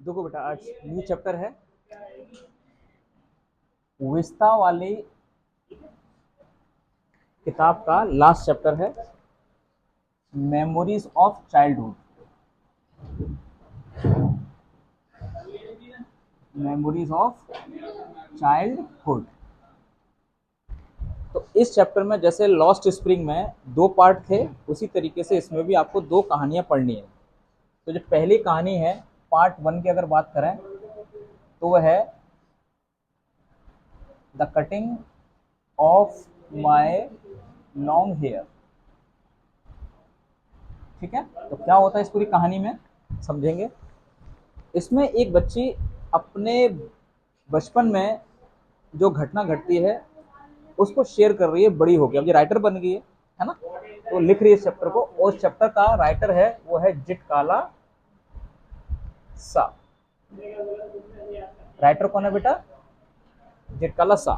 देखो बेटा, आज न्यू चैप्टर है, विस्ता वाली किताब का लास्ट चैप्टर है, memories of childhood. Memories of childhood. तो इस चैप्टर में जैसे लॉस्ट स्प्रिंग में दो पार्ट थे, उसी तरीके से इसमें भी आपको दो कहानियां पढ़नी है। तो जो पहली कहानी है पार्ट 1 की अगर बात करें तो वह है the cutting of my long hair. ठीक है, तो क्या होता है इस पूरी कहानी में समझेंगे। इसमें एक बच्ची अपने बचपन में जो घटना घटती है उसको शेयर कर रही है बड़ी होकर। अब ये राइटर बन गई है ना, तो लिख रही है इस चैप्टर को, और इस चैप्टर का राइटर है वो है जिटकाला सा। राइटर कौन है बेटा? जिटकाला सा।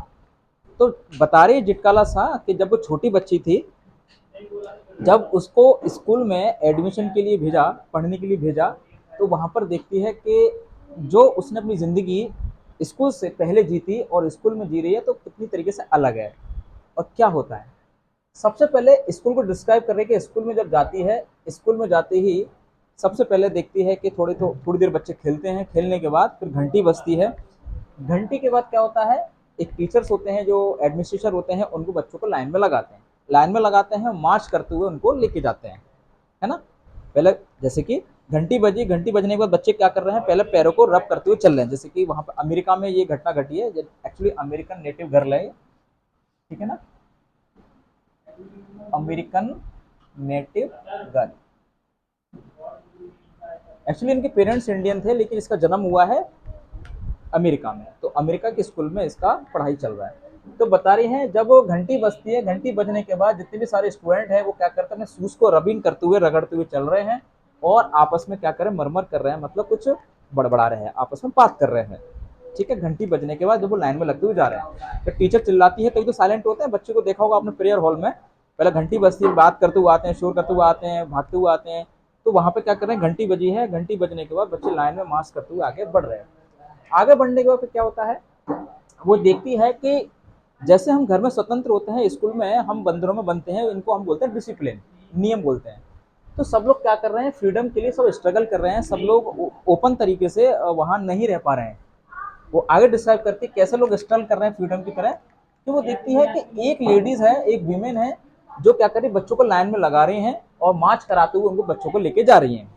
तो बता रही है जिटकाला सा कि जब वो छोटी बच्ची थी, जब उसको स्कूल में एडमिशन के लिए भेजा, पढ़ने के लिए भेजा, तो वहां पर देखती है कि जो उसने अपनी ज़िंदगी स्कूल से पहले जी थी और स्कूल में जी रही है तो कितनी तरीके से अलग है और क्या होता है। सबसे पहले स्कूल को डिस्क्राइब कर रहे हैं कि स्कूल में जब जाती है, स्कूल में जाते ही सबसे पहले देखती है कि थोड़ी देर बच्चे खेलते हैं, खेलने के बाद फिर घंटी बजती है। घंटी के बाद क्या होता है, एक टीचर्स होते हैं जो एडमिनिस्ट्रेटर होते हैं, उनको बच्चों को लाइन में लगाते हैं, लाइन में लगाते हैं, मार्च करते हुए उनको लेके जाते हैं, है ना। पहले जैसे कि घंटी बजी, घंटी बजने के बाद बच्चे क्या कर रहे हैं, पहले पैरों को रब करते हुए चल रहे हैं। जैसे कि वहां पर अमेरिका में ये घटना घटी है, एक्चुअली अमेरिकन नेटिव गर्ल है, ठीक है ना, अमेरिकन नेटिव गर्ल। एक्चुअली इनके पेरेंट्स इंडियन थे लेकिन इसका जन्म हुआ है अमेरिका में, तो अमेरिका के स्कूल में इसका पढ़ाई चल रहा है। तो बता रही हैं जब वो घंटी बजती है, घंटी बजने के बाद जितने भी सारे स्टूडेंट हैं वो क्या करते हैं, अपने शूज को रबिंग करते हुए, रगड़ते हुए चल रहे हैं और आपस में क्या करें, मरमर कर रहे हैं, मतलब कुछ बड़बड़ा रहे हैं, आपस में बात कर रहे हैं। ठीक है, घंटी बजने के बाद जब वो लाइन में लगते हुए जा रहे हैं तो टीचर चिल्लाती है, कभी तो साइलेंट होते हैं, बच्चे को देखा होगा आपने प्रेयर हॉल में, पहले घंटी बजती है, बात करते हुए आते हैं, शोर करते हुए आते हैं, भागते हुए आते हैं। तो वहां पे क्या कर रहे हैं, घंटी बजी है, घंटी बजने के बाद बच्चे लाइन में मार्च करते हुए आगे बढ़ रहे हैं। आगे बढ़ने के बाद फिर क्या होता है, वो देखती है कि जैसे हम घर में स्वतंत्र होते हैं, स्कूल में हम बंदरों में बनते हैं, इनको हम बोलते हैं डिसिप्लिन, नियम बोलते हैं। तो सब लोग क्या कर रहे हैं, फ्रीडम के लिए सब स्ट्रगल कर रहे हैं, सब लोग ओपन तरीके से वहां नहीं रह पा रहे हैं। वो आगे डिस्क्राइब करती है कैसे लोग स्ट्रगल कर रहे हैं फ्रीडम की तरह। तो वो देखती है कि एक लेडीज है, एक वीमेन है, जो क्या कर रही है, बच्चों को लाइन में लगा रही हैं और मार्च कराते हुए उनको बच्चों को लेके जा रही हैं।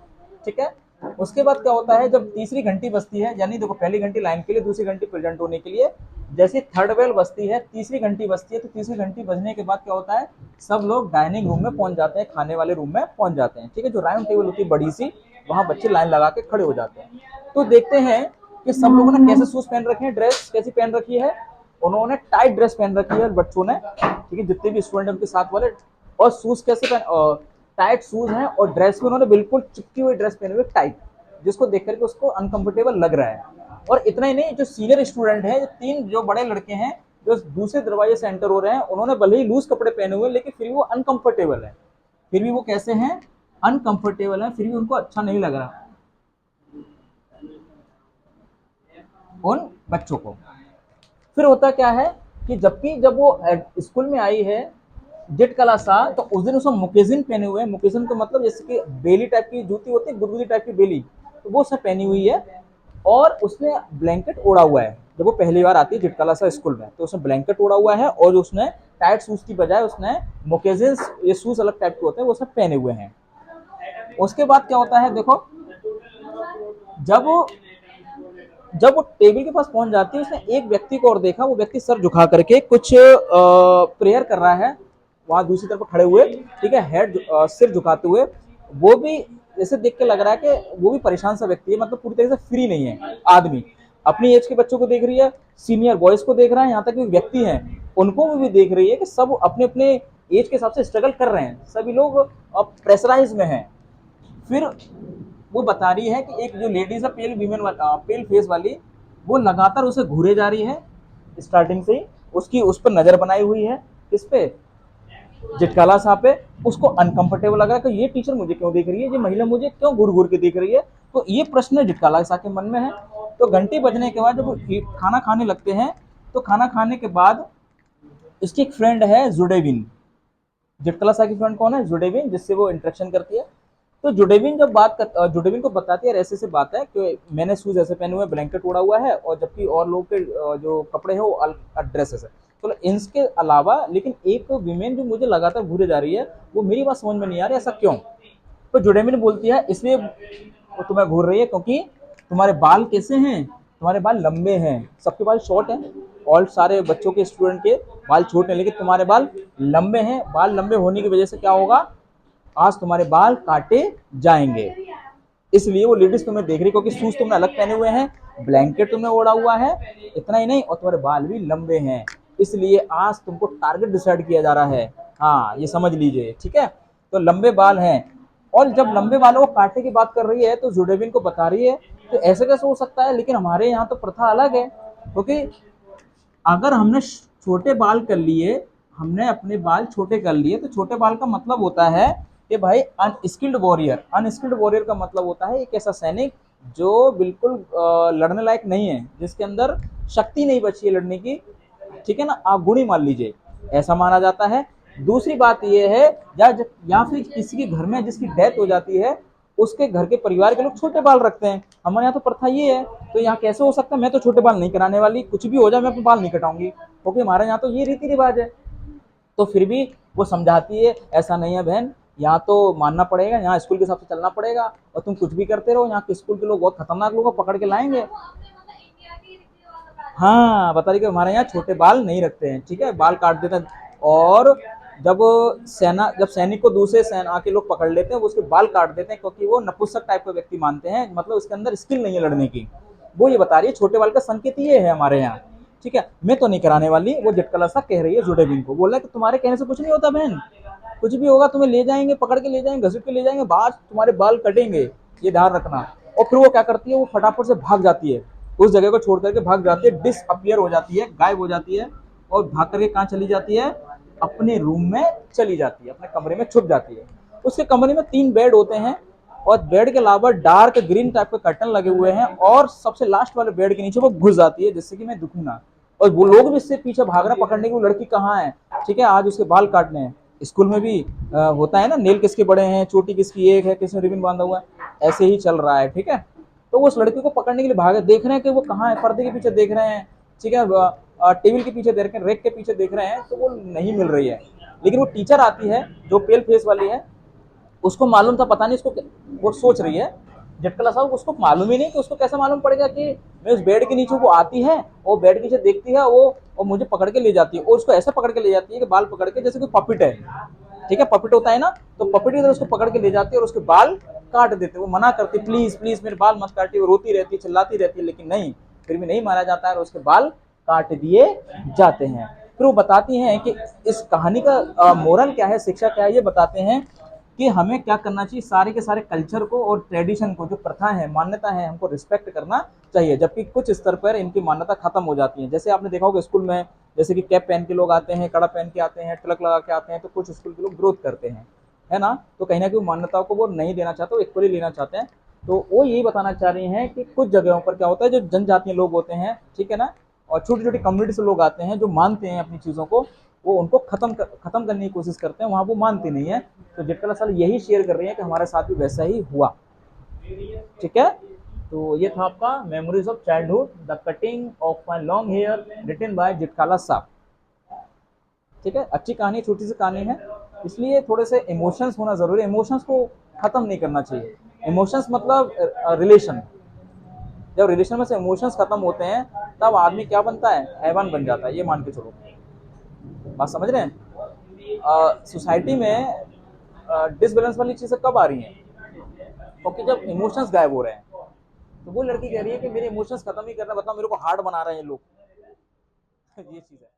ठीक है, उसके बाद क्या होता है, जब तीसरी घंटी बजती है, यानी देखो पहली घंटी लाइन के लिए, दूसरी घंटी प्रेजेंट होने के लिए, जैसे थर्ड बेल बजती है, तीसरी घंटी बजती है, तो तीसरी घंटी बजने के बाद क्या होता है, सब लोग डाइनिंग रूम में पहुंच जाते हैं, खाने वाले रूम में पहुंच जाते हैं। ठीक है, जो राउंड टेबल होती है बड़ी सी, वहां बच्चे लाइन लगा के खड़े हो जाते हैं। तो देखते हैं कि सब लोगों ने कैसे शूज पहन रखे हैं, ड्रेस कैसी पहन रखी है, उन्होंने टाइट ड्रेस पहन रखी है बच्चों ने, ठीक है, जितने भी स्टूडेंट उनके साथ वाले, और शूज कैसे पहन, टाइट शूज हैं, और ड्रेस भी उन्होंने बिल्कुल चिपकी हुई ड्रेस पहनी हुई टाइट, जिसको देख करके उसको अनकंफर्टेबल लग रहा है। और इतना ही नहीं, जो सीनियर स्टूडेंट है, जो तीन जो बड़े लड़के हैं जो दूसरे दरवाजे से एंटर हो रहे हैं, उन्होंने भले ही लूज कपड़े पहने हुए लेकिन फिर भी वो अनकंफर्टेबल है, फिर भी वो कैसे हैं, अनकंफर्टेबल है, फिर भी उनको अच्छा नहीं लग रहा उन बच्चों को। फिर होता क्या है कि जब वो स्कूल में आई है जेट कलासा, तो उस दिन उसने मुकेजिन पहने हुए हैं। मुकेजिन का मतलब जैसे कि बेली टाइप की जूती होती है, गुदगुदी टाइप की बेली, तो वो उसने पहनी हुई है, और उसने ब्लैंकेट ओढ़ा हुआ है। जब वो पहली बार आती है जिटकाला सा स्कूल में, तो उसने ब्लैंकेट ओढ़ा हुआ है, और उसने टाइट शूज की बजाय उसने मोकेजिन, ये शूज अलग टाइप के होते हैं, वो उसने पहने हुए हैं। उसके बाद क्या होता है, देखो जब वो जब वो टेबल के पास पहुंच जाती है, उसने एक व्यक्ति को और देखा, वो व्यक्ति सर झुका करके कुछ प्रेयर कर रहा है वहां दूसरी तरफ खड़े हुए। ठीक है, हेड सिर झुकाते हुए, वो भी जैसे देख के लग रहा है कि वो भी परेशान सा व्यक्ति है, मतलब पूरी तरह से फ्री नहीं है आदमी। अपनी एज के बच्चों को देख रही है, सीनियर बॉयज को देख रहा है, यहाँ तक व्यक्ति हैं उनको भी देख रही है कि सब अपने अपने एज के हिसाब से स्ट्रगल कर रहे हैं, सभी लोग अब प्रेशराइज में हैं। फिर वो बता रही है कि एक जो लेडीज है, पेल वीमेन पेल फेस वाली, वो लगातार उसे घूरे जा रही है, स्टार्टिंग से ही उसकी उस पर नजर बनाई हुई है, इस पे जिटकाला साहब पे। उसको अनकंफर्टेबल लग रहा है कि ये टीचर मुझे क्यों देख रही है, ये महिला मुझे क्यों घूर घूर के देख रही है। तो ये प्रश्न जिटकाला सा के मन में है। तो घंटी बजने के बाद जब वो खाना खाने लगते हैं, तो खाना खाने के बाद इसकी एक फ्रेंड है जुडेविन। जिटकला सा की फ्रेंड कौन है? जुडेविन, जिससे वो इंटरेक्शन करती है। तो जुडेविन जब जुडेविन को बताती है ऐसे ऐसे बात है कि मैंने शूज ऐसे पहने हुए, ब्लैंकेट उड़ा हुआ है, और जबकि और लोग के जो कपड़े हैं वो ड्रेसेस है। तो इनके अलावा लेकिन एक विमेन जो मुझे लगातार घूरे जा रही है, वो मेरी बात समझ में नहीं आ रही, ऐसा क्यों? तो जुडेविन बोलती है इसलिए वो तुम्हें घूर रही है क्योंकि तुम्हारे बाल कैसे हैं? तुम्हारे बाल लंबे हैं, सबके बाल शॉर्ट हैं, और सारे बच्चों के स्टूडेंट के बाल छोटे हैं, लेकिन तुम्हारे बाल लंबे हैं। बाल लंबे होने की वजह से क्या होगा? आज तुम्हारे बाल काटे जाएंगे। इसलिए वो लेडीज तुम्हें देख रही, क्योंकि शूज तुमने अलग पहने हुए हैं, ब्लैंकेट तुमने ओढ़ा हुआ है, इतना ही नहीं और तुम्हारे बाल भी लंबे हैं, इसलिए आज तुमको टारगेट डिसाइड किया जा रहा है। हाँ, ये समझ लीजिए, ठीक है। तो लंबे बाल हैं, और जब लंबे बालों को काटने की बात कर रही है तो जुडेविन को बता रही है तो ऐसे कैसे हो सकता है, लेकिन हमारे यहाँ तो प्रथा अलग है, क्योंकि अगर हमने छोटे बाल कर लिए, हमने अपने बाल छोटे कर लिए, तो छोटे बाल का मतलब होता है कि भाई अनस्किल्ड वॉरियर। अनस्किल्ड वॉरियर का मतलब होता है एक ऐसा सैनिक जो बिल्कुल लड़ने लायक नहीं है, जिसके अंदर शक्ति नहीं बची है लड़ने की, ठीक है ना, आप गुणी मान लीजिए, ऐसा माना जाता है। दूसरी बात यह है, या फिर किसी के घर में जिसकी डेथ हो जाती है, उसके घर के परिवार के लोग छोटे बाल रखते हैं। हमारे यहाँ तो प्रथा ये है, तो यहाँ कैसे हो सकता है? मैं तो छोटे बाल नहीं कराने वाली, कुछ भी हो जाए मैं अपने बाल नहीं कटाऊंगी, क्योंकि हमारे यहाँ तो ये रीति रिवाज है। तो फिर भी वो समझाती है ऐसा नहीं है बहन, यहाँ तो मानना पड़ेगा, यहाँ स्कूल के हिसाब से चलना पड़ेगा, और तुम कुछ भी करते रहो, यहाँ के स्कूल के लोग बहुत खतरनाक लोग पकड़ के लाएंगे। हाँ, बता रही कि हमारे यहाँ छोटे बाल नहीं रखते हैं, ठीक है, बाल काट देते हैं। और जब सैनिक को दूसरे सेना के लोग पकड़ लेते हैं, वो उसके बाल काट देते हैं, क्योंकि वो नपुंसक टाइप का व्यक्ति मानते हैं, मतलब उसके अंदर स्किल नहीं है लड़ने की। वो ये बता रही है छोटे बाल का संकेत ये है हमारे यहाँ, ठीक है। मैं तो नहीं कराने वाली, वो झटकला सा कह रही है जुडेबिन को। बोला कि तुम्हारे कहने से कुछ नहीं होता बहन, कुछ भी होगा तुम्हें ले जाएंगे, पकड़ के ले जाएंगे, घसीट के ले जाएंगे, बाद तुम्हारे बाल कटेंगे, ये ध्यान रखना। और फिर वो क्या करती है, वो फटाफट से भाग जाती है, उस जगह को छोड़ करके भाग जाती है, डिसअपियर हो जाती है, गायब हो जाती है, और भाग करके कहाँ चली जाती है? अपने रूम में चली जाती है, अपने कमरे में छुप जाती है। उसके कमरे में 3 बेड होते हैं, और बेड के अलावा डार्क ग्रीन टाइप के कर्टन लगे हुए हैं, और सबसे लास्ट वाले बेड के नीचे वो घुस जाती है, जिससे कि मैं दिखूं ना। और वो लोग भी इससे पीछे भाग रहे पकड़ने की, वो लड़की कहाँ है, ठीक है, आज उसके बाल काटने हैं। स्कूल में भी होता है ना, नेल किसके बड़े हैं, चोटी किसकी एक है, किसने रिबन बांधा हुआ है, ऐसे ही चल रहा है, ठीक है। तो वो उस लड़की को पकड़ने के लिए भागे, देख रहे हैं कि वो कहाँ है, पर्दे के पीछे देख रहे हैं, ठीक है, टेबल के पीछे देख रहे हैं, रेक के पीछे देख रहे हैं, तो वो नहीं मिल रही है। लेकिन वो टीचर आती है जो पेल फेस वाली है, उसको मालूम था, पता नहीं इसको, वो सोच रही है झटकला साहब, उसको मालूम ही नहीं, कि उसको कैसे मालूम पड़ेगा कि मैं उस बेड के नीचे, वो आती है और बेड के नीचे देखती है वो, और मुझे पकड़ के ले जाती है, और उसको ऐसे पकड़ के ले जाती है कि बाल पकड़ के, जैसे कोई पपिट है, ठीक है, पपिट होता है ना, तो पपिट की तरह उसको पकड़ के ले जाती है और उसके बाल काट देते। वो मना करती, प्लीज प्लीज मेरे बाल मत काटिए, वो रोती रहती है, चिल्लाती रहती है, लेकिन नहीं, फिर भी नहीं माना जाता है, और उसके बाल काट दिए जाते हैं। फिर वो बताती हैं कि इस कहानी का मोरल क्या है, शिक्षा क्या है, ये बताते हैं कि हमें क्या करना चाहिए, सारे के सारे कल्चर को और ट्रेडिशन को, जो प्रथा है, मान्यता है, हमको रिस्पेक्ट करना चाहिए, जबकि कुछ स्तर पर इनकी मान्यता खत्म हो जाती है। जैसे आपने देखा होगा स्कूल में, जैसे कि कैप पहन के लोग आते हैं, कड़ा पहन के आते हैं, तिलक लगा के आते हैं, तो कुछ स्कूल के लोग विरोध करते हैं, है ना, तो कहीं ना कहीं मान्यताओं को वो नहीं देना चाहते, वो इक्वली लेना चाहते हैं। तो वो यही बताना चाह रही हैं कि कुछ जगहों पर क्या होता है, जो जनजातीय लोग होते हैं, ठीक है ना, और छोटी छोटी कम्युनिटी से लोग आते हैं जो मानते हैं अपनी चीज़ों को, वो उनको खत्म करने की कोशिश करते हैं, वहाँ वो मानते नहीं है। तो जिटकला साल यही शेयर कर रही है कि हमारे साथ भी वैसा ही हुआ, ठीक है। तो ये था आपका memories of childhood, the cutting of my long hair, written by Zitkala साहब, ठीक है। अच्छी कहानी, छोटी सी कहानी है, इसलिए थोड़े से इमोशंस होना जरूरी है, इमोशंस को खत्म नहीं करना चाहिए। इमोशंस मतलब रिलेशन, जब रिलेशन में से इमोशंस खत्म होते हैं, तब आदमी क्या बनता है? हैवान बन जाता है, ये मान के चलो। बात समझ रहे हैं? सोसाइटी में डिसबैलेंस वाली चीजें कब आ रही हैं? क्योंकि जब इमोशंस गायब हो रहे हैं। तो वो लड़की कह रही है कि मेरे इमोशंस खत्म ही करना, बताओ मेरे को हार्ड बना रहे हैं लोग। ये चीज है।